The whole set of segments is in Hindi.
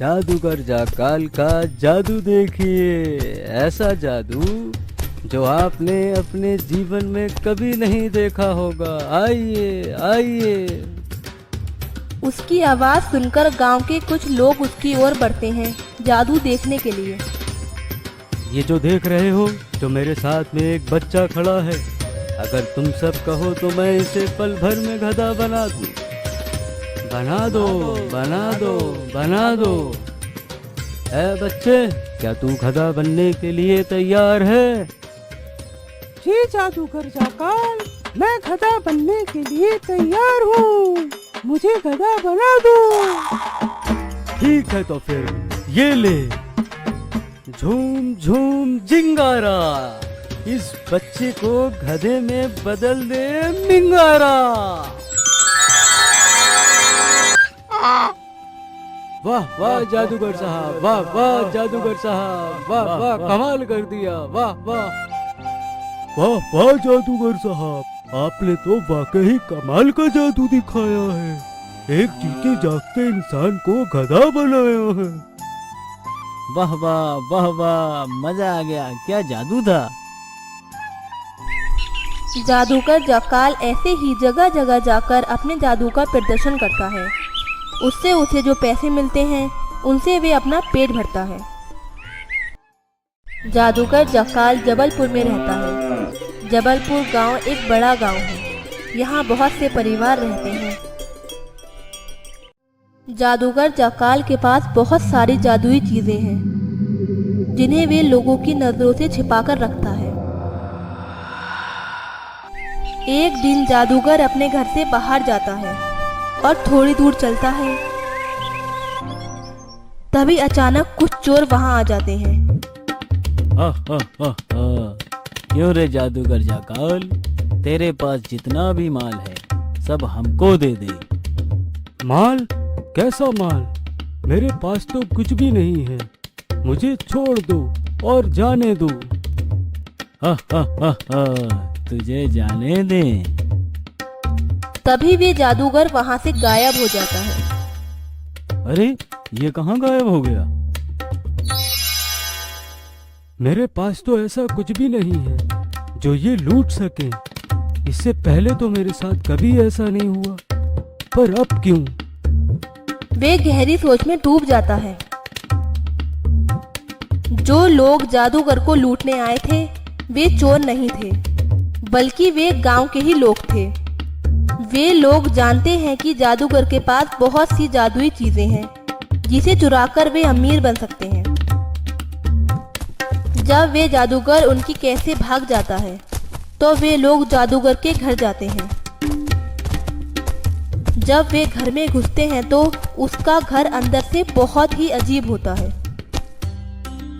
जादूगर जाकाल का जादू देखिए, ऐसा जादू जो आपने अपने जीवन में कभी नहीं देखा होगा। आइए आइए। उसकी आवाज़ सुनकर गांव के कुछ लोग उसकी ओर बढ़ते हैं जादू देखने के लिए। ये जो देख रहे हो, जो मेरे साथ में एक बच्चा खड़ा है, अगर तुम सब कहो तो मैं इसे पल भर में गधा बना दूं। बना दो, बना दो, बना दो। ऐ बच्चे, क्या तू गधा बनने के लिए तैयार है? जी जादूगर जाकाल, मैं गधा बनने के लिए तैयार हूँ। मुझे गधा बना दो। ठीक है तो फिर ये ले, झूम झूम जिंगारा। इस बच्चे को गधे में बदल दे मिंगारा। वाह वाह जादूगर साहब, वाह वाह जादूगर साहब, वाह वाह कमाल कर दिया, वाह वाह। वाह वाह जादूगर साहब, आपने तो वाकई कमाल का जादू दिखाया है। एक जीते जागते इंसान को गधा बनाया है। वाह वाह वाह वाह, मजा आ गया। क्या जादू था। जादूगर जाकाल ऐसे ही जगह जगह जाकर अपने जादू का प्रदर्शन करता है। उससे उसे जो पैसे मिलते हैं उनसे वे अपना पेट भरता है। जादूगर जाकाल जबलपुर में रहता है। जबलपुर गांव एक बड़ा गांव है। यहाँ बहुत से परिवार रहते हैं। जादूगर जाकाल के पास बहुत सारी जादुई चीजें हैं जिन्हें वे लोगों की नजरों से छिपाकर रखता है। एक दिन जादूगर अपने घर से बाहर जाता है और थोड़ी दूर चलता है। तभी अचानक कुछ चोर वहां आ जाते हैं। क्यों रे जादूगर जाकाल, तेरे पास जितना भी माल है सब हमको दे दे। माल? कैसा माल? मेरे पास तो कुछ भी नहीं है। मुझे छोड़ दो और जाने दो। तुझे जाने दे। तभी वे जादूगर वहां से गायब हो जाता है। अरे ये कहाँ गायब हो गया? मेरे पास तो ऐसा कुछ भी नहीं है जो ये लूट सके। इससे पहले तो मेरे साथ कभी ऐसा नहीं हुआ, पर अब क्यों? वे गहरी सोच में डूब जाता है। जो लोग जादूगर को लूटने आए थे वे चोर नहीं थे, बल्कि वे गांव के ही लोग थे। वे लोग जानते हैं कि जादूगर के पास बहुत सी जादुई चीजें हैं जिसे चुराकर वे अमीर बन सकते हैं। जब वे जादूगर उनकी कैसे भाग जाता है तो वे लोग जादूगर के घर जाते हैं। जब वे घर में घुसते हैं तो उसका घर अंदर से बहुत ही अजीब होता है।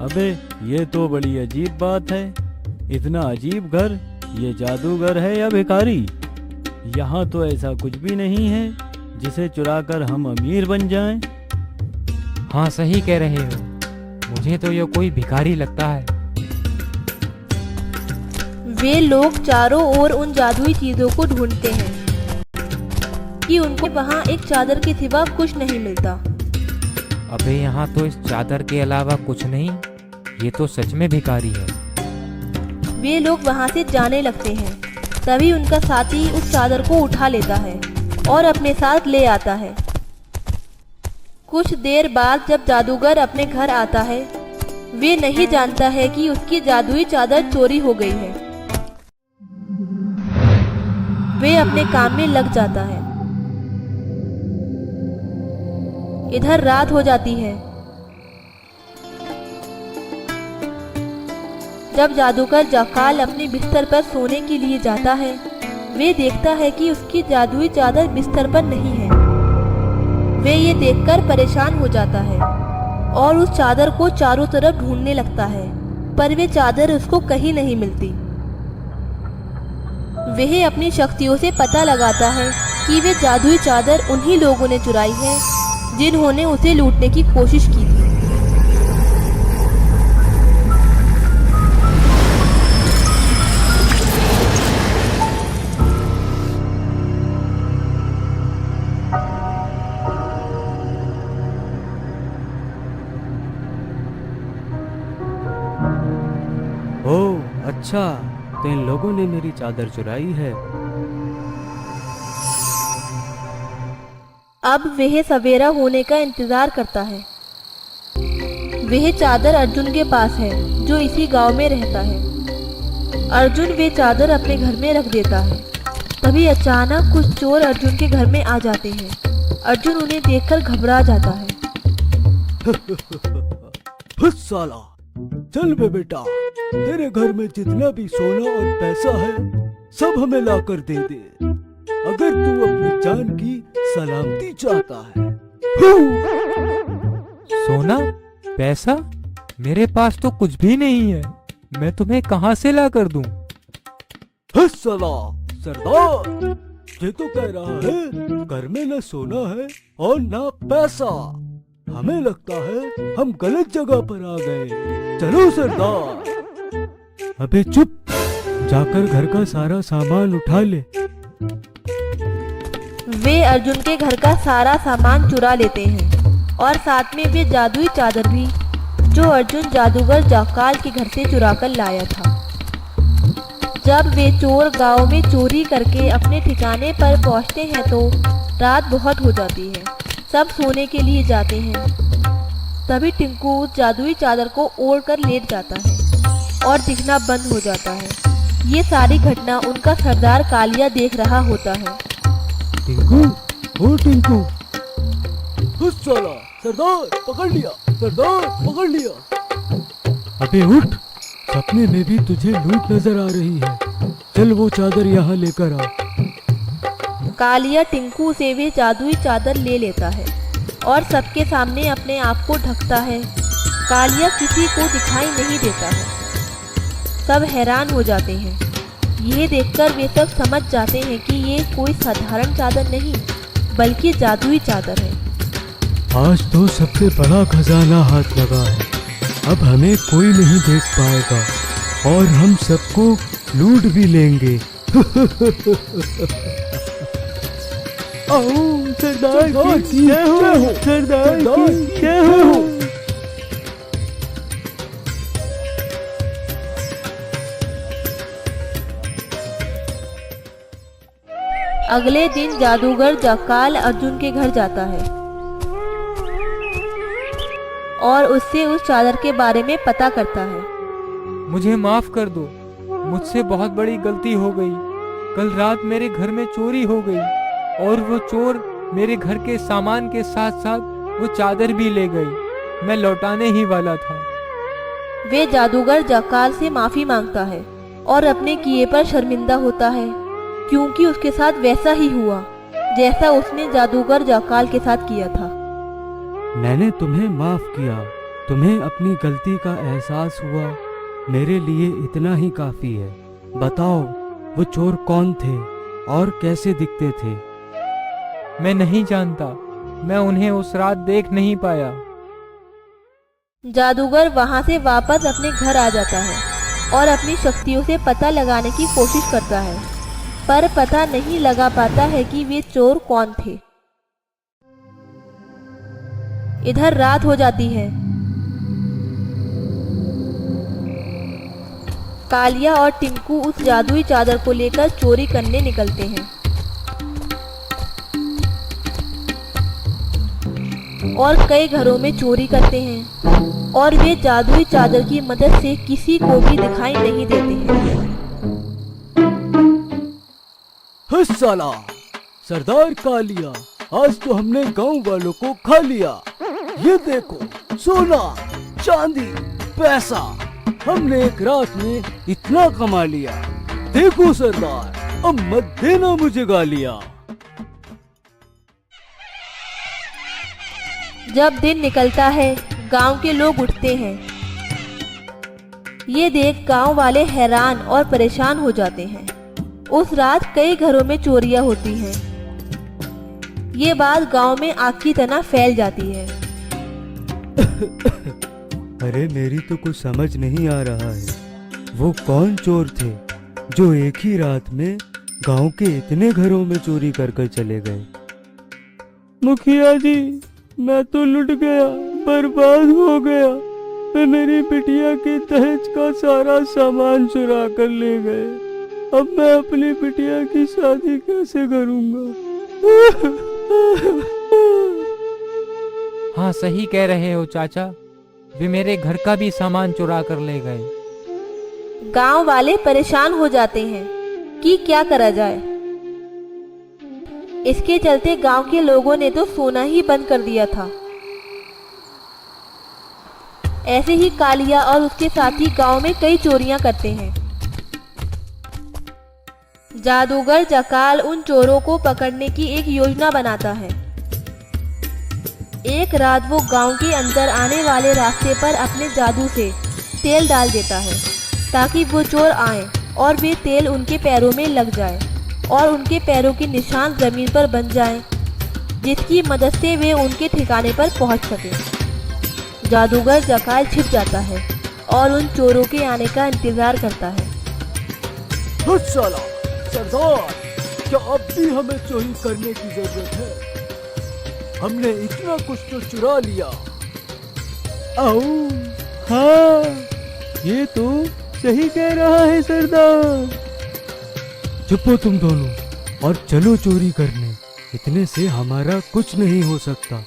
अबे ये तो बड़ी अजीब बात है। इतना अजीब घर, ये जादूगर है या भिखारी? यहाँ तो ऐसा कुछ भी नहीं है जिसे चुराकर हम अमीर बन जाएं। हाँ सही कह रहे हो, मुझे तो ये कोई भिखारी लगता है। वे लोग चारों ओर उन जादुई चीजों को ढूंढते हैं कि उनको वहाँ एक चादर के सिवा कुछ नहीं मिलता। अबे यहाँ तो इस चादर के अलावा कुछ नहीं, ये तो सच में भिखारी है। वे लोग वहाँ से जाने लगते हैं। तभी उनका साथी उस चादर को उठा लेता है और अपने साथ ले आता है। कुछ देर बाद जब जादूगर अपने घर आता है, वे नहीं जानता है कि उसकी जादुई चादर चोरी हो गई है। वे अपने काम में लग जाता है। इधर रात हो जाती है। जब जादूगर जाकाल अपने बिस्तर पर सोने के लिए जाता है, वे देखता है कि उसकी जादुई चादर बिस्तर पर नहीं है। वे ये देखकर परेशान हो जाता है और उस चादर को चारों तरफ ढूंढने लगता है, पर वे चादर उसको कहीं नहीं मिलती। वह अपनी शक्तियों से पता लगाता है कि वे जादुई चादर उन्हीं लोगों ने चुराई है जिन्होंने उसे लूटने की कोशिश की थी। अच्छा, तो इन लोगों ने मेरी चादर चुराई है। अब वह सवेरा होने का इंतजार करता है। वह चादर अर्जुन के पास है, जो इसी गांव में रहता है। अर्जुन वे चादर अपने घर में रख देता है। तभी अचानक कुछ चोर अर्जुन के घर में आ जाते हैं। अर्जुन उन्हें देखकर घबरा जाता है। हुस साला, चल बे बेटा, तेरे घर में जितना भी सोना और पैसा है सब हमें लाकर दे दे, अगर तू अपनी जान की सलामती चाहता है। सोना पैसा? मेरे पास तो कुछ भी नहीं है, मैं तुम्हें कहाँ से ला कर दूं? हुस साला सरदार, ये तो कह रहा है घर में न सोना है और न पैसा। हमें लगता है हम गलत जगह पर आ गए। चलो सरदार। अबे चुप, जाकर घर का सारा सामान उठा ले। वे अर्जुन के घर का सारा सामान चुरा लेते हैं और साथ में वे जादुई चादर भी, जो अर्जुन जादूगर जाकाल के घर से चुरा कर लाया था। जब वे चोर गांव में चोरी करके अपने ठिकाने पर पहुंचते हैं तो रात बहुत हो जाती है। सब सोने के लिए जाते हैं। तभी टिंकू उस जादुई चादर को ओढ़ कर लेट जाता है और दिखना बंद हो जाता है। ये सारी घटना उनका सरदार कालिया देख रहा होता है। टिंकू, ओ टिंकू। हुस साला सरदार, पकड़ लिया, सरदार पकड़ लिया। अबे उठ, सपने में भी तुझे लूट नजर आ रही है। चल वो चादर यहाँ लेकर आ। कालिया टिंकू से वे जादुई चादर ले लेता है और सबके सामने अपने आप को ढकता है। कालिया किसी को दिखाई नहीं देता है। सब हैरान हो जाते हैं। यह देखकर वे सब समझ जाते हैं कि ये कोई साधारण चादर नहीं, बल्कि जादुई चादर है। आज तो सबसे बड़ा खजाना हाथ लगा है। अब हमें कोई नहीं देख पाएगा और हम सबको लूट भी लेंगे। सरदार की जय हो, सरदार की जय हो। अगले दिन जादूगर जाकाल अर्जुन के घर जाता है और उससे उस चादर के बारे में पता करता है। मुझे माफ कर दो, मुझसे बहुत बड़ी गलती हो गई। कल रात मेरे घर में चोरी हो गई और वो चोर मेरे घर के सामान के साथ साथ वो चादर भी ले गई। मैं लौटाने ही वाला था। वे जादूगर जाकाल से माफी मांगता है और अपने किए पर शर्मिंदा होता है, क्योंकि उसके साथ वैसा ही हुआ जैसा उसने जादूगर जाकाल के साथ किया था। मैंने तुम्हें माफ किया, तुम्हें अपनी गलती का एहसास हुआ, मेरे लिए इतना ही काफी है। बताओ वो चोर कौन थे और कैसे दिखते थे? मैं नहीं जानता, मैं उन्हें उस रात देख नहीं पाया। जादूगर वहां से वापस अपने घर आ जाता है और अपनी शक्तियों से पता लगाने की कोशिश करता है, पर पता नहीं लगा पाता है कि वे चोर कौन थे। इधर रात हो जाती है। कालिया और टिंकू उस जादुई चादर को लेकर चोरी करने निकलते हैं और कई घरों में चोरी करते हैं और वे जादुई चादर की मदद से किसी को भी दिखाई नहीं देते हैं। हुस साला सरदार कालिया, आज तो हमने गांव वालों को खा लिया। ये देखो, सोना, चांदी, पैसा, हमने एक रात में इतना कमा लिया। देखो सरदार, अब मत देना मुझे गालियां। जब दिन निकलता है, गांव के लोग उठते हैं। ये देख गांव वाले हैरान और परेशान हो जाते हैं। उस रात कई घरों में चोरियां होती हैं। ये बात गांव में आग की तरह फैल जाती है। अरे मेरी तो कुछ समझ नहीं आ रहा है। वो कौन चोर थे जो एक ही रात में गांव के इतने घरों में चोरी कर कर चले गए? मुखिया जी, मैं तो लुट गया, बर्बाद हो गया। वे मेरी बिटिया की दहेज का सारा सामान चुरा कर ले गए। अब मैं अपनी बिटिया की शादी कैसे करूंगा? हाँ, सही कह रहे हो चाचा, वे मेरे घर का भी सामान चुरा कर ले गए। गांव वाले परेशान हो जाते हैं कि क्या करा जाए। इसके चलते गांव के लोगों ने तो सोना ही बंद कर दिया था। ऐसे ही कालिया और उसके साथी गांव में कई चोरियां करते हैं। जादूगर जकाल उन चोरों को पकड़ने की एक योजना बनाता है। एक रात वो गांव के अंदर आने वाले रास्ते पर अपने जादू से तेल डाल देता है ताकि वो चोर आए और वे तेल उनके पैरों में लग जाए और उनके पैरों के निशान जमीन पर बन जाएं, जिसकी मदद से वे उनके ठिकाने पर पहुंच सके। जादूगर जकाल छिप जाता है और उन चोरों के आने का इंतजार करता है। साला सरदार, क्या अब भी हमें चोरी करने की जरूरत है? हमने इतना कुछ तो चुरा लिया। आओ, हाँ, ये तो सही कह रहा है सरदार। चुपो तुम दोनों और चलो चोरी करने। इतने से हमारा कुछ नहीं हो सकता।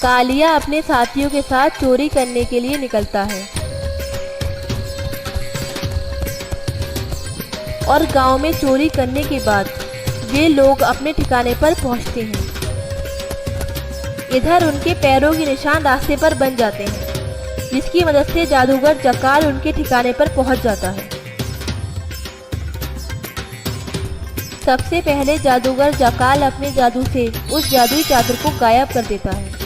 कालिया अपने साथियों के साथ चोरी करने के लिए निकलता है और गांव में चोरी करने के बाद वे लोग अपने ठिकाने पर पहुंचते हैं। इधर उनके पैरों के निशान रास्ते पर बन जाते हैं, जिसकी मदद से जादूगर जकाल उनके ठिकाने पर पहुंच जाता है। सबसे पहले जादूगर जकाल अपने जादू से उस जादुई चादर को गायब कर देता है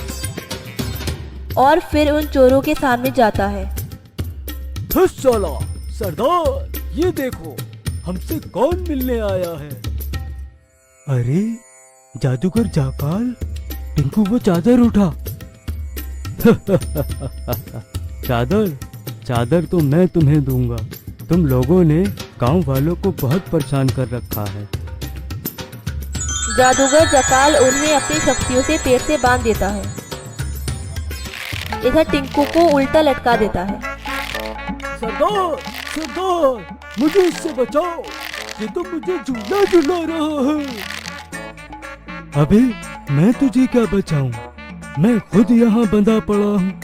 और फिर उन चोरों के सामने जाता है। साला सरदार, ये देखो हमसे कौन मिलने आया है। अरे जादूगर जाकाल, टिंकू वो चादर उठा। चादर तो मैं तुम्हें दूंगा। तुम लोगों ने गांव वालों को बहुत परेशान कर रखा है। जादूगर जकाल उन्हें अपनी शक्तियों से पेट से बांध देता है। इधर टिंकू को उल्टा लटका देता है। सरदार, सरदार, मुझे इससे बचाओ, ये तो मुझे झूला झूला रहा है। अबे मैं तुझे क्या बचाऊं, मैं खुद यहाँ बंधा पड़ा हूँ।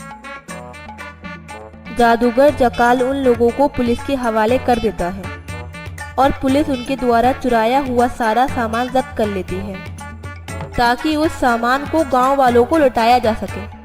जादूगर जकाल उन लोगों को पुलिस के हवाले कर देता है और पुलिस उनके द्वारा चुराया हुआ सारा सामान जब्त कर लेती है ताकि उस सामान को गांव वालों को लौटाया जा सके।